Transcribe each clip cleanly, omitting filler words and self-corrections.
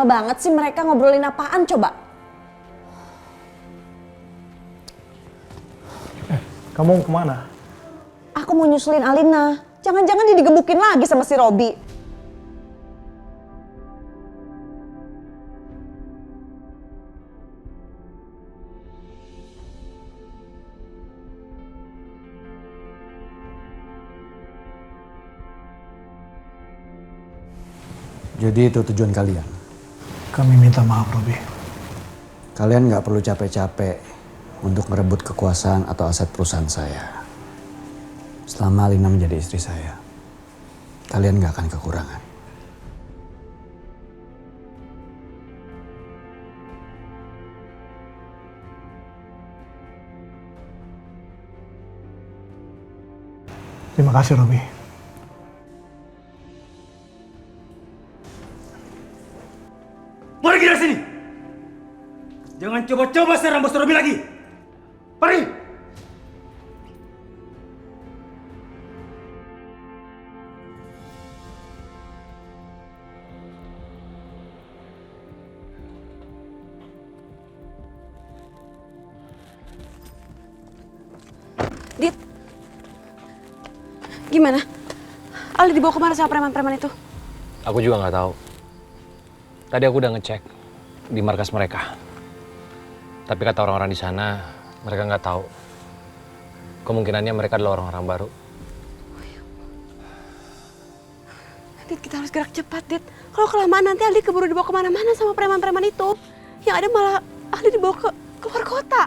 lama banget sih mereka ngobrolin apaan coba? Kamu kemana? Aku mau nyusulin Alina. Jangan-jangan dia digebukin lagi sama si Robi. Jadi itu tujuan kalian? Kami minta maaf, Robi. Kalian nggak perlu capek-capek untuk merebut kekuasaan atau aset perusahaan saya. Selama Alina menjadi istri saya, kalian nggak akan kekurangan. Terima kasih, Robi. Pergi dari sini! Jangan coba-coba serang Bos Robi lagi! Pergi! Dit, gimana? Ali dibawa kemana sama preman-preman itu? Aku juga nggak tahu. Tadi aku udah ngecek di markas mereka. Tapi kata orang-orang di sana, mereka nggak tahu. Kemungkinannya mereka adalah orang-orang baru. Dit, kita harus gerak cepat, Dit. Kalau kelamaan nanti Ali keburu dibawa kemana-mana sama preman-preman itu. Yang ada malah Ali dibawa ke luar kota.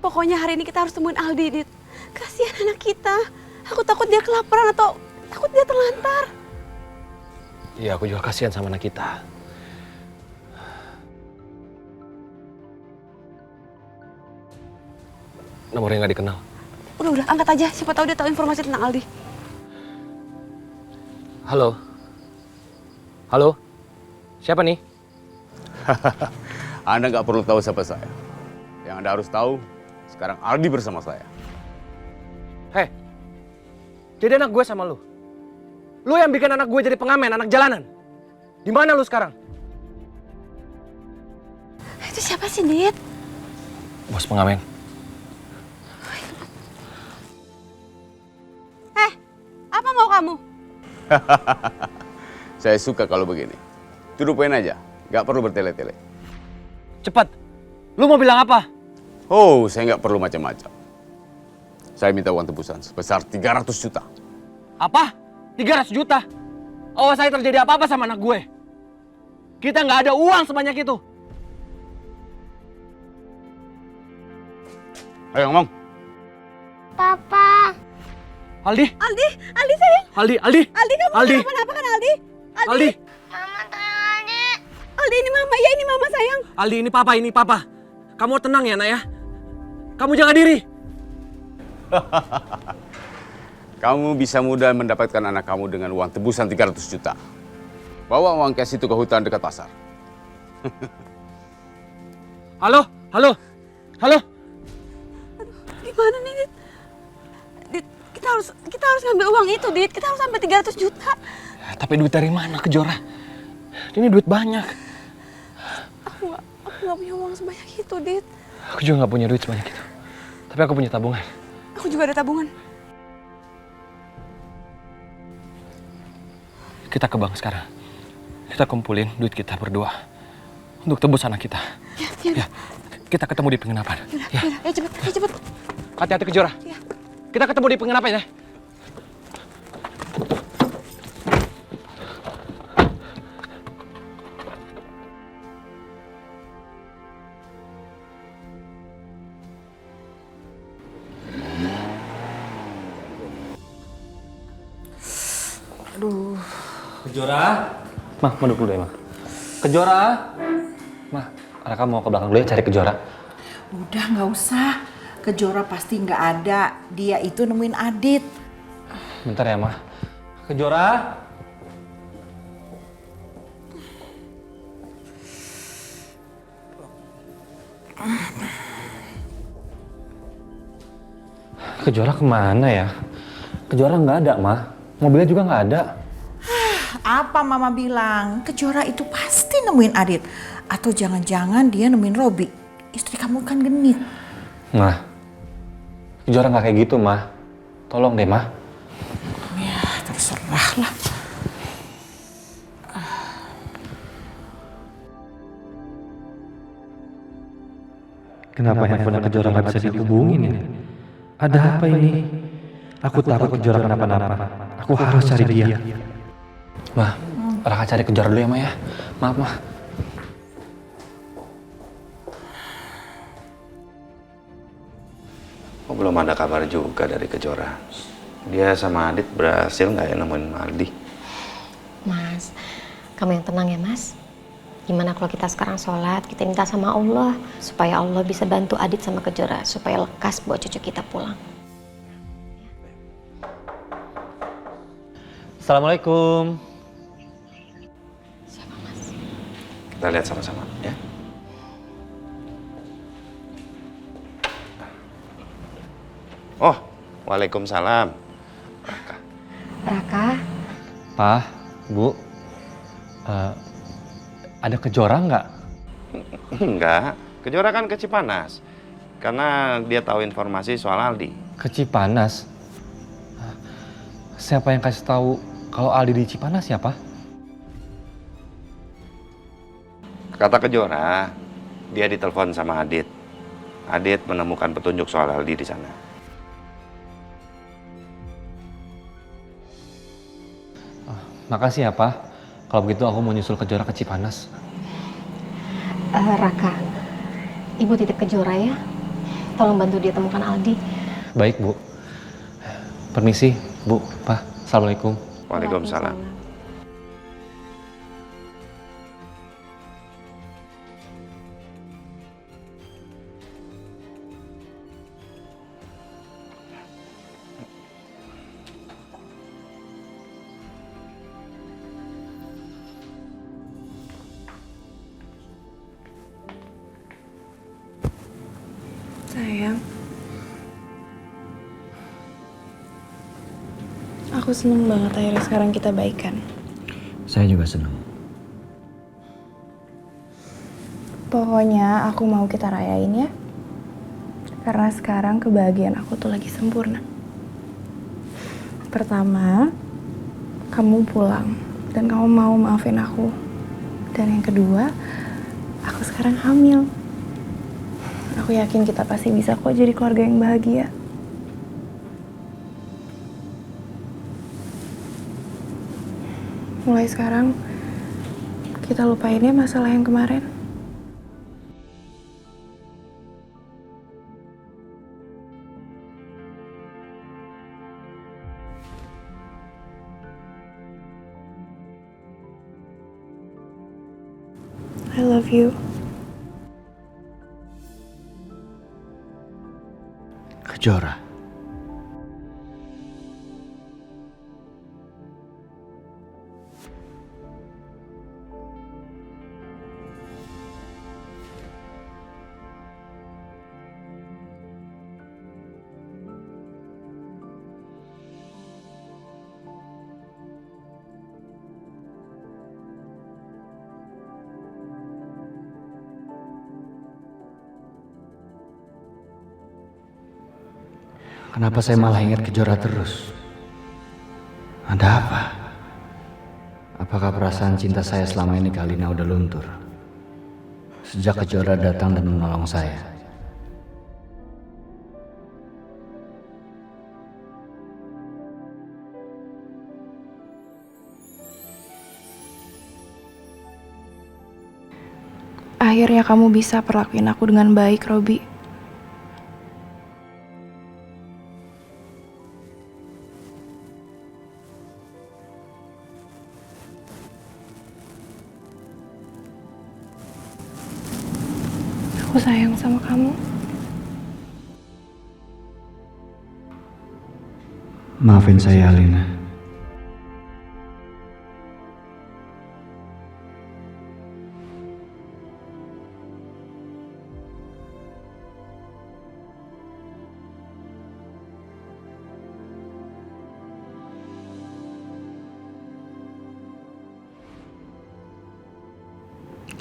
Pokoknya hari ini kita harus temuin Aldi, Dit. Kasihan anak kita. Aku takut dia kelaparan atau takut dia terlantar. Iya, aku juga kasihan sama anak kita. Nomornya nggak dikenal. Udah, angkat aja. Siapa tahu dia tahu informasi tentang Aldi. Halo? Halo? Siapa nih? Anda nggak perlu tahu siapa saya. Yang Anda harus tahu, sekarang Aldi bersama saya. Hei, jadi anak gue sama lu. Lu yang bikin anak gue jadi pengamen, anak jalanan. Di mana lu sekarang? Itu siapa sih, Dit? Bos pengamen. Apa mau kamu? Saya suka kalau begini. Tuduhin aja, nggak perlu bertele-tele. Cepat, lu mau bilang apa? Oh, saya nggak perlu macam-macam. Saya minta uang tebusan sebesar 300 juta. Apa? 300 juta? Awas saya terjadi apa-apa sama anak gue. Kita nggak ada uang sebanyak itu. Ayo ngomong. Papa. Aldi, Aldi sayang. Aldi, Aldi kamu Aldi. kenapa-napa kan Aldi? Aldi, Mama tolong Aldi. Aldi ini mama, ya ini mama sayang. Aldi ini papa. Kamu tenang ya, nak ya. Kamu jaga diri. Kamu bisa mudah mendapatkan anak kamu dengan uang tebusan 300 juta. Bawa uang cash itu ke hutan dekat pasar. Halo. Gimana nih, Dit? Dit, kita harus ngambil uang itu, Dit. Kita harus sampai 300 juta. Ya, tapi duit dari mana, Kejora? Ini duit banyak. Aku nggak punya uang sebanyak itu, Dit. Aku juga nggak punya duit sebanyak itu. Tapi aku punya tabungan. Aku juga ada tabungan. Kita ke bank sekarang. Kita kumpulin duit kita berdua untuk tebus anak kita. Ya. Kita ketemu di penginapan. Ya cepet. Hati-hati Kejora. Ya. Kita ketemu di penginapan ya. Aduh. Kejora? Mah, mau duduk dulu ya, Mah. Kejora? Mah, Raka mau ke belakang dulu ya cari Kejora. Udah nggak usah. Kejora pasti nggak ada. Dia itu nemuin Adit. Bentar ya, Mah. Kejora? Kejora kemana ya? Kejora nggak ada, Mah. Mobilnya juga nggak ada. Apa Mama bilang? Kejora itu pasti nemuin Adit. Atau jangan-jangan dia nemuin Robi. Istri kamu kan genit. Mah, Kejora nggak kayak gitu, Mah. Tolong deh, Mah. Ya, terserah lah. Kenapa handphone Kejora nggak bisa dihubungin ya? Ada apa ini? Aku takut Kejora kenapa-napa. Aku harus cari dia. Mah, Raka cari Kejora dulu ya, Mah ya. Maaf, Mah. Kok belum ada kabar juga dari Kejora? Dia sama Adit berhasil nggak ya nemuin Aldi? Mas, kamu yang tenang ya Mas. Gimana kalau kita sekarang sholat, kita minta sama Allah supaya Allah bisa bantu Adit sama Kejora supaya lekas buat cucu kita pulang. Assalamualaikum. Siapa Mas? Kita lihat sama-sama ya. Oh, waalaikumsalam. Raka, Pak, Bu, ada Kejora nggak? Enggak, Kejora kan ke Cipanas. Karena dia tahu informasi soal Aldi. Ke Cipanas? Siapa yang kasih tahu kalau Aldi di Cipanas ya, Pak? Kata Kejora, dia ditelepon sama Adit. Adit menemukan petunjuk soal Aldi di sana. Makasih ya, Pak. Kalau begitu aku mau nyusul Kejora ke Cipanas. Raka, Ibu titip Kejora ya. Tolong bantu dia temukan Aldi. Baik, Bu. Permisi, Bu, Pak. Assalamualaikum. Waalaikumsalam. Sayang, aku seneng banget akhirnya sekarang kita baikan. Saya juga senang. Pokoknya aku mau kita rayain ya. Karena sekarang kebahagiaan aku tuh lagi sempurna. Pertama, kamu pulang dan kamu mau maafin aku. Dan yang kedua, aku sekarang hamil. Aku yakin kita pasti bisa kok jadi keluarga yang bahagia. Mulai sekarang, kita lupain ya masalah yang kemarin. I love you. Kejora. Kenapa saya malah ingat Kejora terus? Ada apa? Apakah perasaan cinta saya selama ini ke Alina udah luntur? Sejak Kejora datang dan menolong saya. Akhirnya kamu bisa perlakuin aku dengan baik, Robi. Aku sayang sama kamu. Maafin saya, Alina.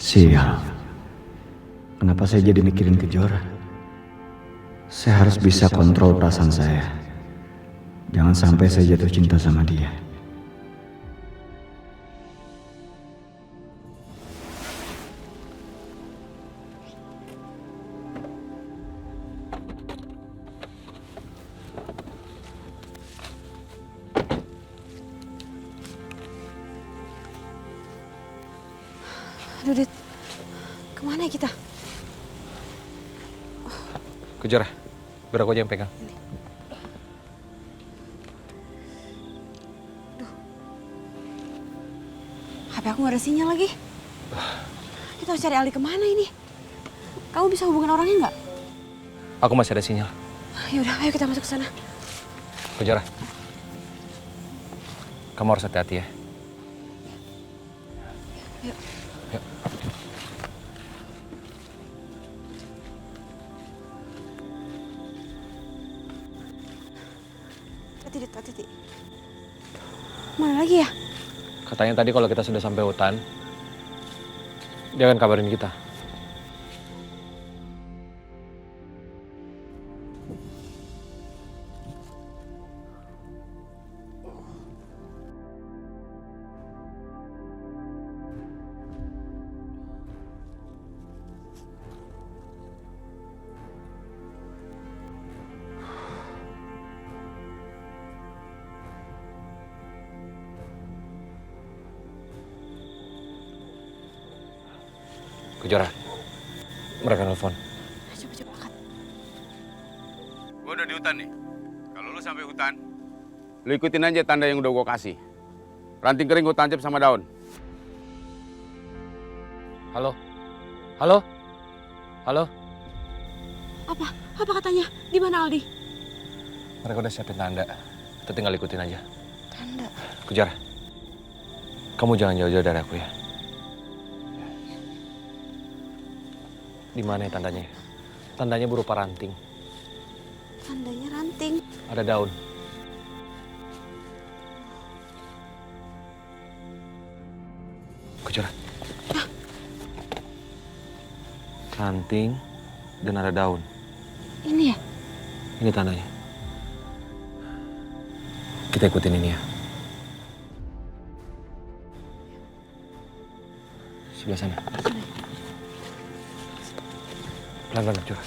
Sial. Kenapa saya jadi mikirin Kejora? Saya harus bisa kontrol perasaan saya. Jangan sampai saya jatuh cinta sama dia. Aduh, Dit. Kemana ya kita? Kejora, biar aku aja yang pegang. HP aku nggak ada sinyal lagi. Kita harus cari Ali kemana ini? Kamu bisa hubungin orangnya nggak? Aku masih ada sinyal. Ya udah, ayo kita masuk ke sana. Kejora, kamu harus hati-hati ya. Yuk. Yuk. Hati-hati. Mana lagi ya? Katanya tadi kalau kita sudah sampai hutan, dia akan kabarin kita. Kejora, mereka nelfon. Coba angkat. Gue udah di hutan nih. Kalau lu sampai hutan, lu ikutin aja tanda yang udah gue kasih. Ranting kering gue tancap sama daun. Halo? Halo? Halo? Apa katanya? Di mana Aldi? Mereka udah siapin tanda. Kita tinggal ikutin aja. Tanda. Kejora, kamu jangan jauh-jauh dari aku ya. Di mana ya tandanya? Tandanya berupa ranting. Tandanya ranting. Ada daun. Kejora. Ranting dan ada daun. Ini ya? Ini tandanya. Kita ikutin ini ya. Sebelah sana. Pelan-pelan, Kejora.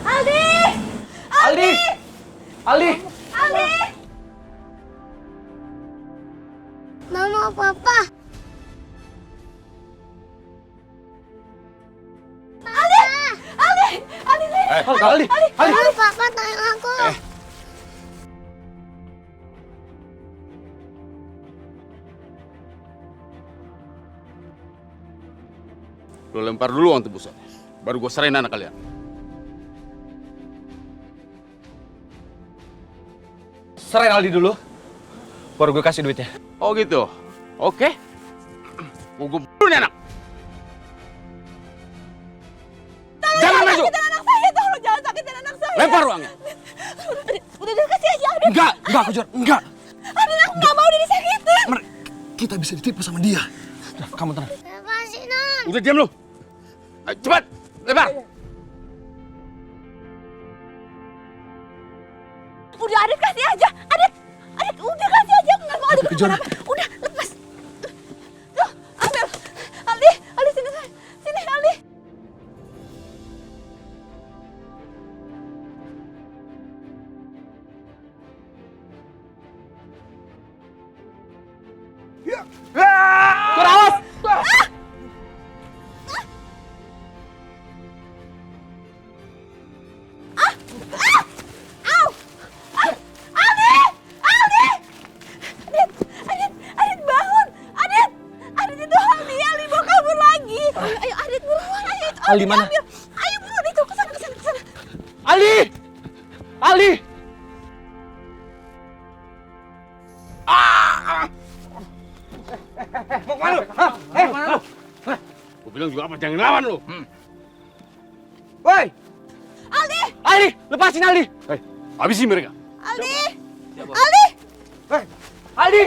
Aldi! Aldi! Aldi! Aldi! Mama, Papa. Aldi! Aldi! Mama, Papa, tanya aku. Lu lempar dulu uang tebusan. Baru gue serahin anak kalian. Serahin Aldi dulu. Baru gue kasih duitnya. Oh gitu? Oke. Mau gue bunuh nih anak. Jangan maju! Anak saya, tolong jangan sakitin anak saya. Lempar uangnya. Udah kasih aja, Aldi. Enggak, Kejora, enggak. Aldi, aku nggak mau dia disakitin. Kita bisa ditipu sama dia. Udah, kamu tenang. Lepasin, Non. Udah diam lu. Ayo, cepat, lempar. Udah, Adit kasih aja. Adit, udah kasih aja. Aku nggak mau Adit Kejora. kenapa-napa. Udah, lepas. Tuh, ambil. Aldi, sini, Aldi. Awas! Adit bangun. Adit itu Aldi mau kabur lagi. Ayo Adit buruan, ayo itu Aldi mana? ambil. Ayo buruan itu kesana. Aldi! Aldi! Mau kemana lu? Mana lu? Gue bilang juga apa, jangan lawan lu. Woi! Aldi, Aldi! Lepasin Aldi! Hei, habisin mereka. Aldi. Aldi!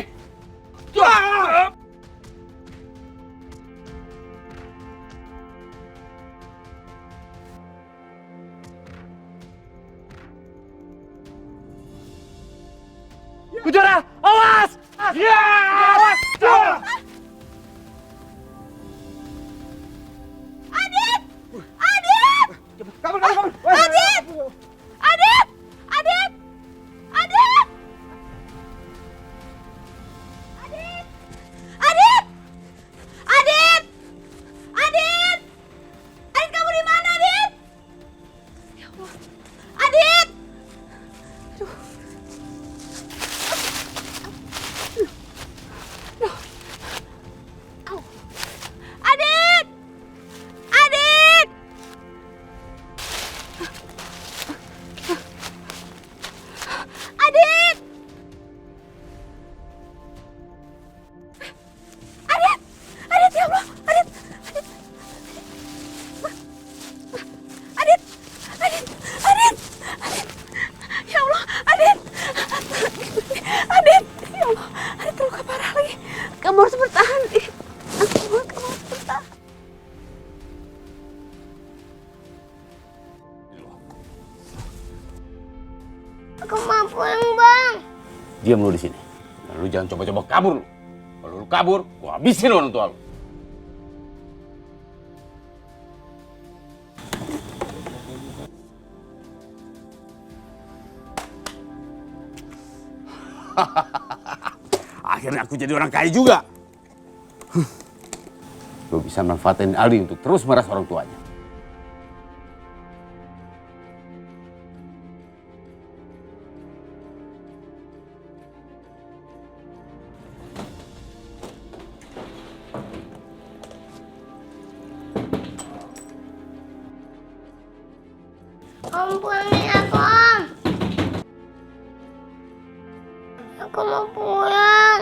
Kejora, awas! Ya! Awas! Adit! Adit! Kabur! Adit! Adit! Adit! Adit! Adit! Adit! Adit! Adit! Adit, kamu di mana, Adit? Ya Allah. Adit! Aduh. Aduh. Adit! Adit! Adit! Adit! Adit, ya Allah! Adit! Adit! Adit! Adit! Adit! Ya Allah! Adit! Adit! Ya Allah! Adit terluka parah lagi. Kamu harus bertahan. Kamu harus bertahan. Aku mau pulang, Bang. Diam lu di sini. Dan lu jangan coba-coba kabur lu. Kalau lu kabur, gua habisin orang tua lu. Akhirnya aku jadi orang kaya juga. Lu bisa manfaatin Aldi untuk terus meras orang tuanya. Om, pulangin aku, Om. Aku mau pulang.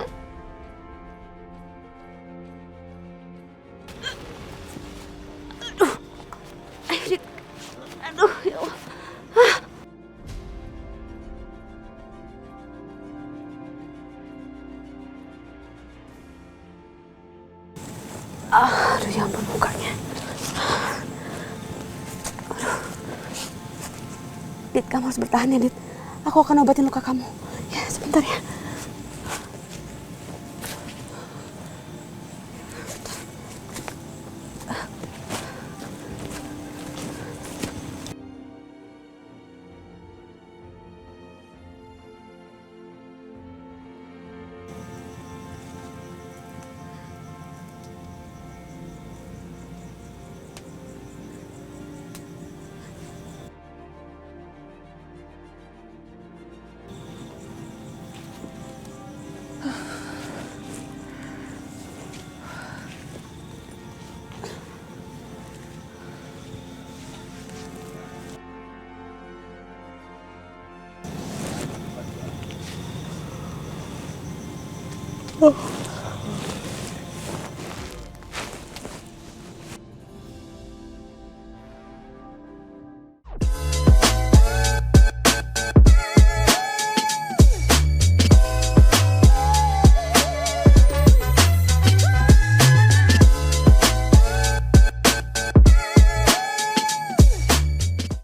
Ayo, Dik. Aduh, ya Allah. Aduh, ya ampun mukanya. Aduh. Dit, kamu harus bertahan ya, Dit. Aku akan obatin luka kamu. Ya, sebentar ya. Oh.